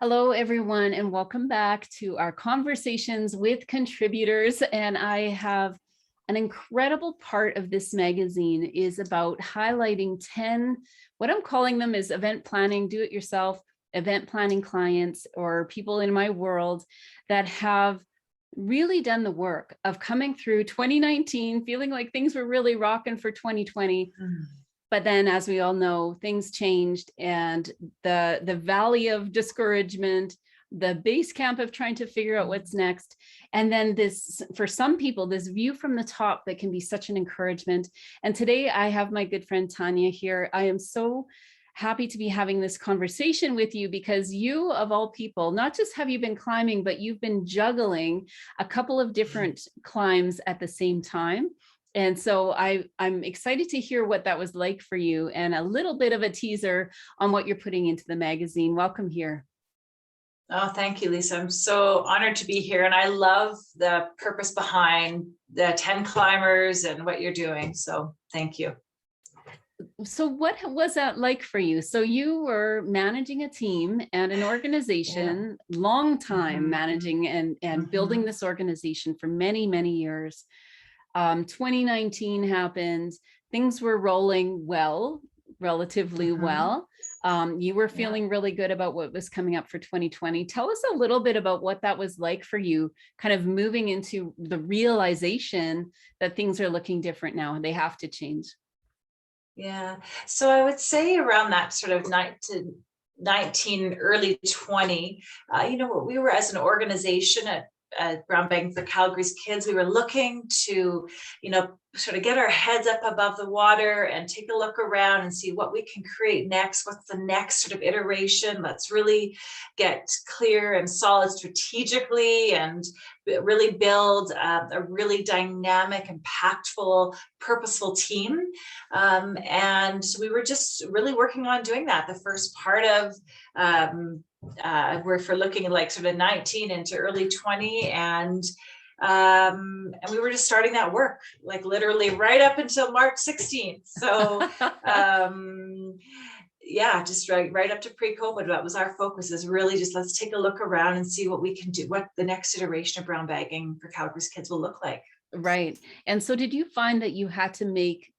Hello, everyone, and welcome back to our conversations with contributors. And I have an incredible part of this magazine is about highlighting 10, what I'm calling them is event planning, do-it-yourself, event planning clients or people in my world that have really done the work of coming through 2019, feeling like things were really rocking for 2020. But then, as we all know, things changed, and the valley of discouragement, the base camp of trying to figure out what's next. And then this, for some people, this view from the top that can be such an encouragement. And today I have my good friend Tanya here. I am so happy to be having this conversation with you because you, of all people, not just have you been climbing, but you've been juggling a couple of different climbs at the same time. And so I'm excited to hear what that was like for you and a little bit of a teaser on what you're putting into the magazine. Welcome here. Oh, thank you, Lisa. I'm so honored to be here. And I love the purpose behind the 10 climbers and what you're doing. So thank you. So what was that like for you? So you were managing a team and an organization, long time managing and building this organization for many, many years. 2019 happened, things were rolling well, relatively well. You were feeling really good about what was coming up for 2020. Tell us a little bit about what that was like for you, kind of moving into the realization that things are looking different now and they have to change. Yeah, so I would say around that sort of 19, early 20, we were as an organization at Brown Bagging for Calgary's Kids, we were looking to, sort of get our heads up above the water and take a look around and see what we can create next. What's the next sort of iteration? Let's really get clear and solid strategically and really build a really dynamic, impactful, purposeful team. And we were just really working on doing that. The first part of we're looking at like sort of 19 into early 20, and we were just starting that work like literally right up until March 16th. So just right up to pre-COVID, that was our focus, is really just let's take a look around and see what we can do, what the next iteration of Brown Bagging for Calgary's Kids will look like. Right. And so did you find that you had to make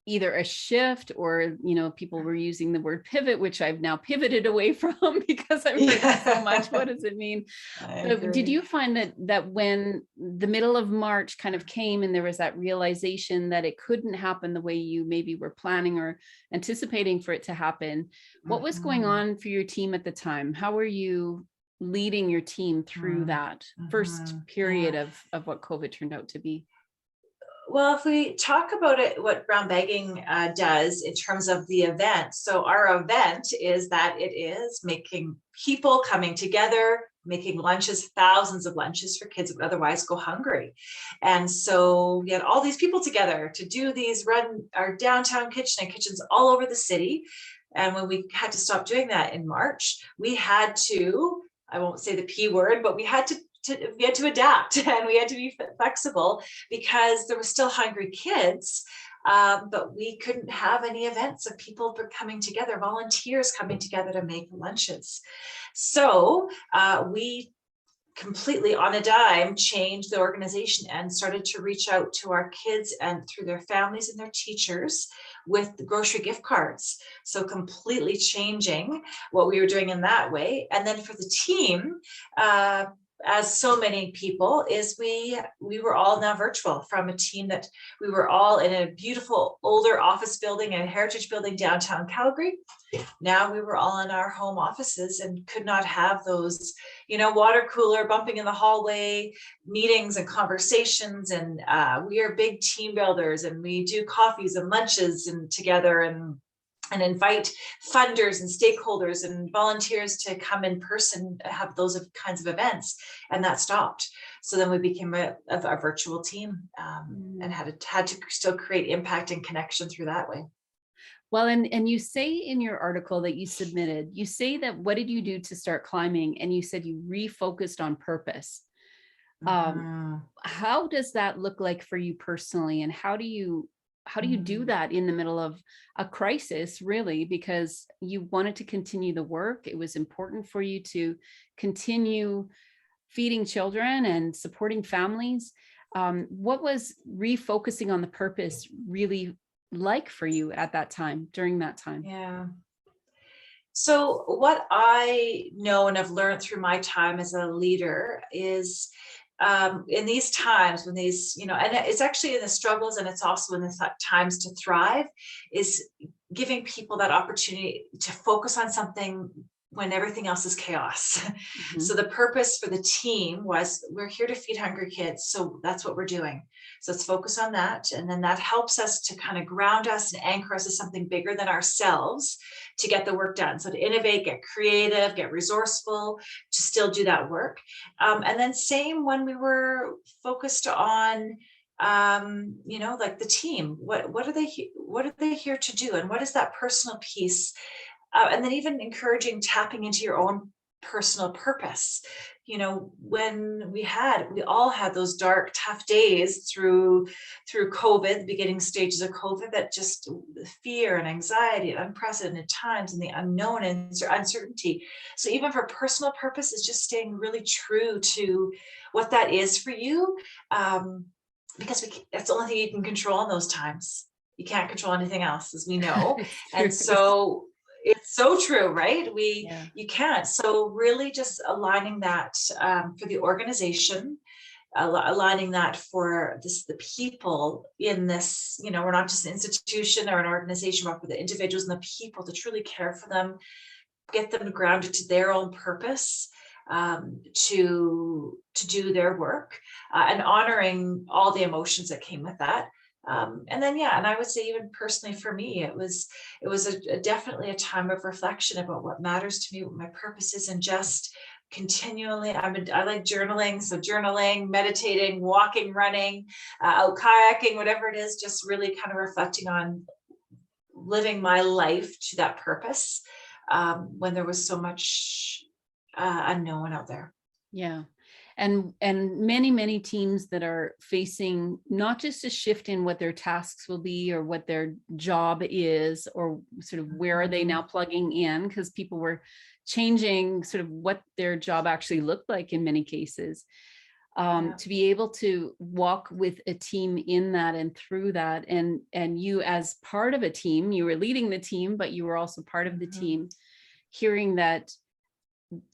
either a shift or, people were using the word pivot, which I've now pivoted away from because I've heard that so much. What does it mean? But did you find that when the middle of March kind of came and there was that realization that it couldn't happen the way you maybe were planning or anticipating for it to happen, what was going on for your team at the time? How were you leading your team through that first period of what COVID turned out to be? Well, if we talk about it, what Brown Bagging does in terms of the event. So our event is that it is making people coming together, making lunches, thousands of lunches for kids who would otherwise go hungry. And so we had all these people together to do these, run our downtown kitchen and kitchens all over the city. And when we had to stop doing that in March, we had to, I won't say the P word, but we had to adapt and we had to be flexible because there were still hungry kids, but we couldn't have any events of people coming together, volunteers coming together to make lunches. So we completely on a dime changed the organization and started to reach out to our kids and through their families and their teachers with the grocery gift cards. So completely changing what we were doing in that way. And then for the team, as so many people, is we were all now virtual from a team that we were all in a beautiful older office building and heritage building downtown Calgary. Now we were all in our home offices and could not have those, water cooler bumping in the hallway meetings and conversations. And we are big team builders, and we do coffees and lunches and together and invite funders and stakeholders and volunteers to come in person, have those kinds of events. And that stopped. So then we became a virtual team and had to still create impact and connection through that way. Well, and you say in your article that you submitted, you say that what did you do to start climbing? And you said you refocused on purpose. How does that look like for you personally? And how do you how do you do that in the middle of a crisis, really, because you wanted to continue the work. It was important for you to continue feeding children and supporting families. What was refocusing on the purpose really like for you at that time, during that time? Yeah. So what I know and have learned through my time as a leader is in these times when these, and it's actually in the struggles and it's also in the times to thrive, is giving people that opportunity to focus on something when everything else is chaos. So the purpose for the team was, we're here to feed hungry kids. So that's what we're doing. So let's focus on that. And then that helps us to kind of ground us and anchor us as something bigger than ourselves to get the work done. So to innovate, get creative, get resourceful, to still do that work. And then same when we were focused on like the team, what are they here to do? And what is that personal piece? And then even encouraging tapping into your own personal purpose. When we all had those dark, tough days through COVID, the beginning stages of COVID, that just fear and anxiety at unprecedented times and the unknown and uncertainty. So even for personal purpose is just staying really true to what that is for you. Because that's the only thing you can control in those times. You can't control anything else, as we know. And so it's so true, right? You can't. So really just aligning that for the organization, aligning that for the people in this, we're not just an institution or an organization, but for the individuals and the people, to truly care for them, get them grounded to their own purpose, to do their work, and honoring all the emotions that came with that. And then, and I would say even personally for me, it was definitely a time of reflection about what matters to me, what my purpose is, and just continually, I like journaling. So journaling, meditating, walking, running, out kayaking, whatever it is, just really kind of reflecting on living my life to that purpose, when there was so much unknown out there. Yeah. And many teams that are facing not just a shift in what their tasks will be or what their job is, or sort of where are they now plugging in, because people were changing sort of what their job actually looked like in many cases. To be able to walk with a team in that and through that, and you as part of a team, you were leading the team, but you were also part of the team, hearing that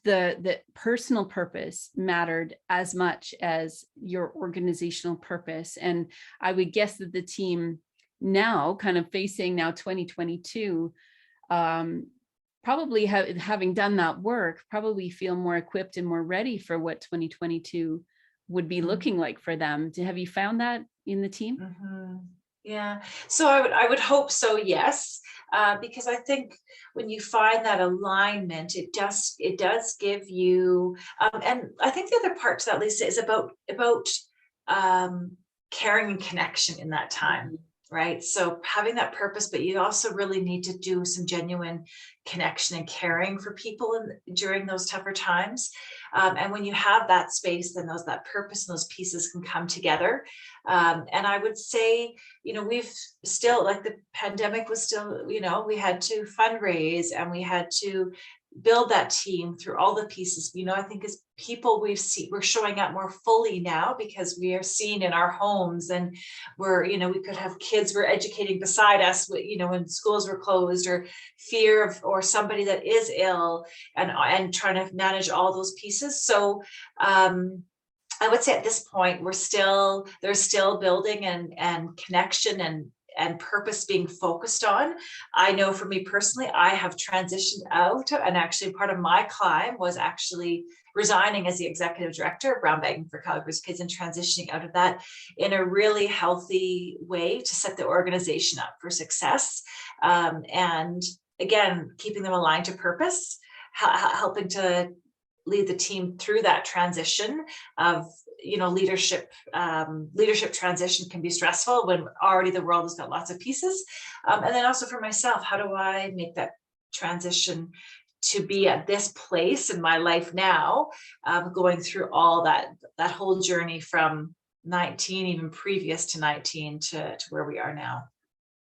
the personal purpose mattered as much as your organizational purpose. And I would guess that the team now, kind of facing now 2022, probably having done that work, probably feel more equipped and more ready for what 2022 would be looking like for them. Have you found that in the team? Yeah, so I would hope so, yes, because I think when you find that alignment, it does give you, and I think the other part to that, Lisa, is about caring and connection in that time, right? So having that purpose, but you also really need to do some genuine connection and caring for people during those tougher times. And when you have that space, then that purpose and those pieces can come together. And I would say, we've still, like, the pandemic was still, we had to fundraise and we had to build that team through all the pieces. I think as people, we're showing up more fully now because we are seen in our homes, and we could have kids we're educating beside us, when schools were closed, or fear of, or somebody that is ill, and trying to manage all those pieces. So I would say at this point, there's still building and connection and purpose being focused on. I know for me personally, I have transitioned out, and actually part of my climb was actually resigning as the executive director of Brown Bagging for Calgary's Kids, and transitioning out of that in a really healthy way to set the organization up for success. And again, keeping them aligned to purpose, helping to lead the team through that transition of, leadership transition can be stressful when already the world has got lots of pieces. And then also for myself, how do I make that transition to be at this place in my life now, going through all that whole journey from 19, even previous to 19, to where we are now.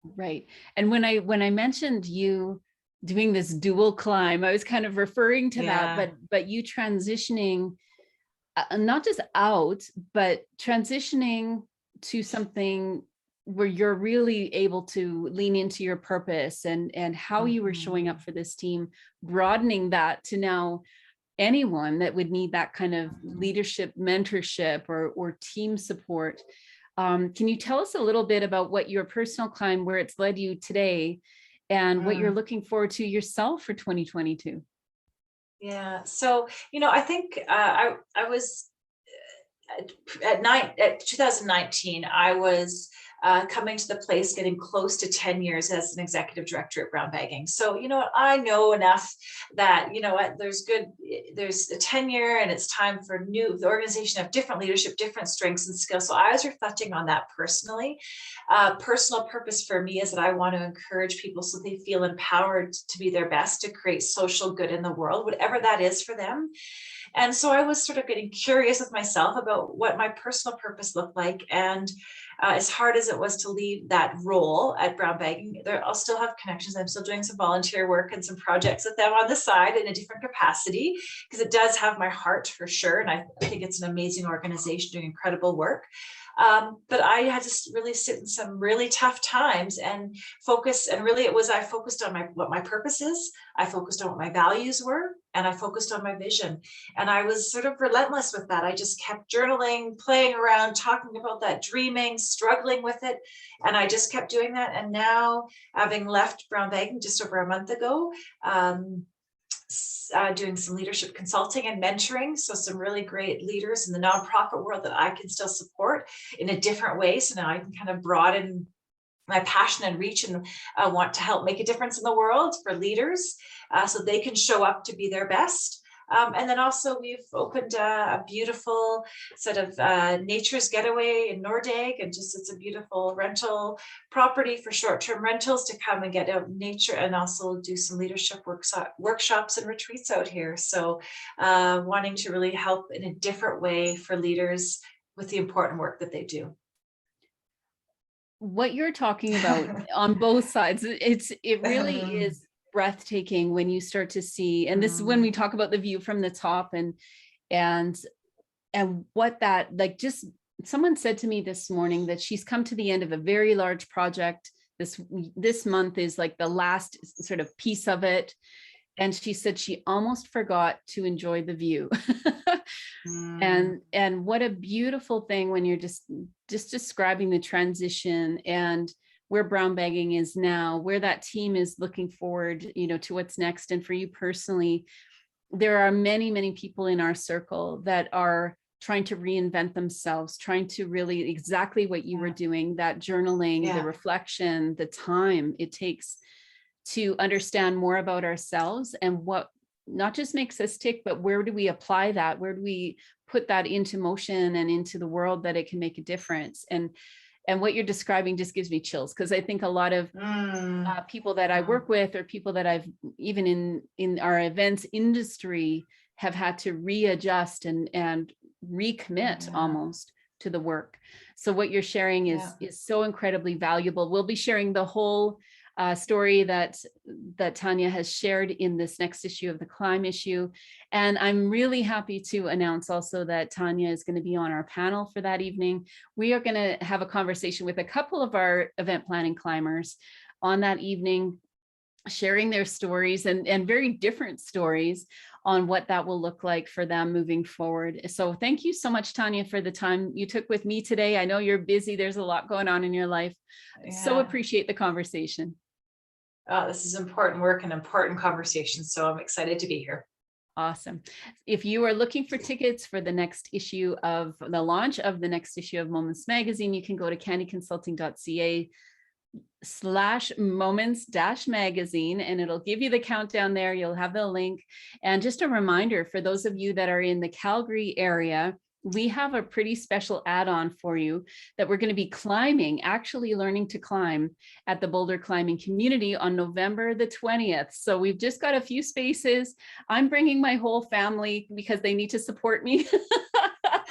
Right. And when I mentioned you doing this dual climb, I was kind of referring to that, Yeah. but you transitioning not just out, but transitioning to something where you're really able to lean into your purpose and how you were showing up Mhm. for this team, broadening that to now anyone that would need that kind of Mhm. leadership, mentorship, or team support. Can you tell us a little bit about what your personal climb, where it's led you today, and what you're Mm. looking forward to yourself for 2022? Yeah. So, I think I was at 2019, I was coming to the place, getting close to 10 years as an executive director at Brown Bagging. So, I know enough that, what, there's a tenure and it's time for the organization of different leadership, different strengths and skills. So I was reflecting on that personally. Personal purpose for me is that I want to encourage people so they feel empowered to be their best, to create social good in the world, whatever that is for them. And so I was sort of getting curious with myself about what my personal purpose looked like. And as hard as it was to leave that role at Brown Bagging, I'll still have connections. I'm still doing some volunteer work and some projects with them on the side in a different capacity, because it does have my heart for sure. And I think it's an amazing organization doing incredible work. But I had to really sit in some really tough times and focus. And really, I focused on what my purpose is. I focused on what my values were, and I focused on my vision. And I was sort of relentless with that. I just kept journaling, playing around, talking about that, dreaming, struggling with it. And I just kept doing that. And now, having left Brown Bagging just over a month ago, doing some leadership consulting and mentoring. So some really great leaders in the nonprofit world that I can still support in a different way. So now I can kind of broaden my passion and reach, and want to help make a difference in the world for leaders, so they can show up to be their best. And then also we've opened a beautiful sort of nature's getaway in Nordegg, and just it's a beautiful rental property for short-term rentals to come and get out in nature, and also do some leadership workshops and retreats out here. So wanting to really help in a different way for leaders with the important work that they do. What you're talking about on both sides, it really is breathtaking when you start to see, and this is when we talk about the view from the top, and what that, like, just someone said to me this morning that she's come to the end of a very large project. This month is like the last sort of piece of it, and she said she almost forgot to enjoy the view. And what a beautiful thing when you're just describing the transition and where Brown Bagging is now, where that team is looking forward, to what's next. And for you personally, there are many, many people in our circle that are trying to reinvent themselves, trying to really exactly what you were doing, that journaling, the Yeah. reflection, the time it takes to understand more about ourselves and what not just makes us tick, but where do we apply that? Where do we put that into motion and into the world that it can make a difference? And what you're describing just gives me chills, because I think a lot of people that I work with, or people that I've even in our events industry, have had to readjust and recommit almost to the work. So what you're sharing is so incredibly valuable. We'll be sharing the whole story that Tanya has shared in this next issue of the Climb issue. And I'm really happy to announce also that Tanya is going to be on our panel for that evening. We are going to have a conversation with a couple of our event planning climbers on that evening, sharing their stories and very different stories on what that will look like for them moving forward. So thank you so much, Tanya, for the time you took with me today. I know you're busy. There's a lot going on in your life. So appreciate the conversation. This is important work and important conversation. So I'm excited to be here. Awesome. If you are looking for tickets for the next issue of the launch of the next issue of Moments Magazine, you can go to candyconsulting.ca/moments-magazine, and it'll give you the countdown there. You'll have the link. And just a reminder for those of you that are in the Calgary area, we have a pretty special add-on for you that we're going to be climbing, actually learning to climb at the Boulder Climbing Community on November the 20th. So we've just got a few spaces. I'm bringing my whole family because they need to support me.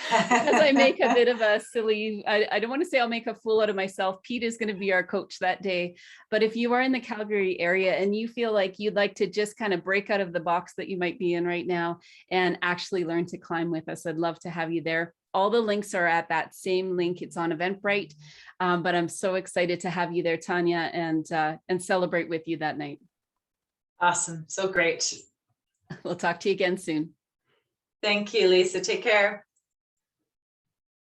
As I make a bit of a silly, I don't want to say I'll make a fool out of myself. Pete is going to be our coach that day. But if you are in the Calgary area and you feel like you'd like to just kind of break out of the box that you might be in right now and actually learn to climb with us, I'd love to have you there. All the links are at that same link. It's on Eventbrite. But I'm so excited to have you there, Tanya, and celebrate with you that night. Awesome. So great. We'll talk to you again soon. Thank you, Lisa. Take care.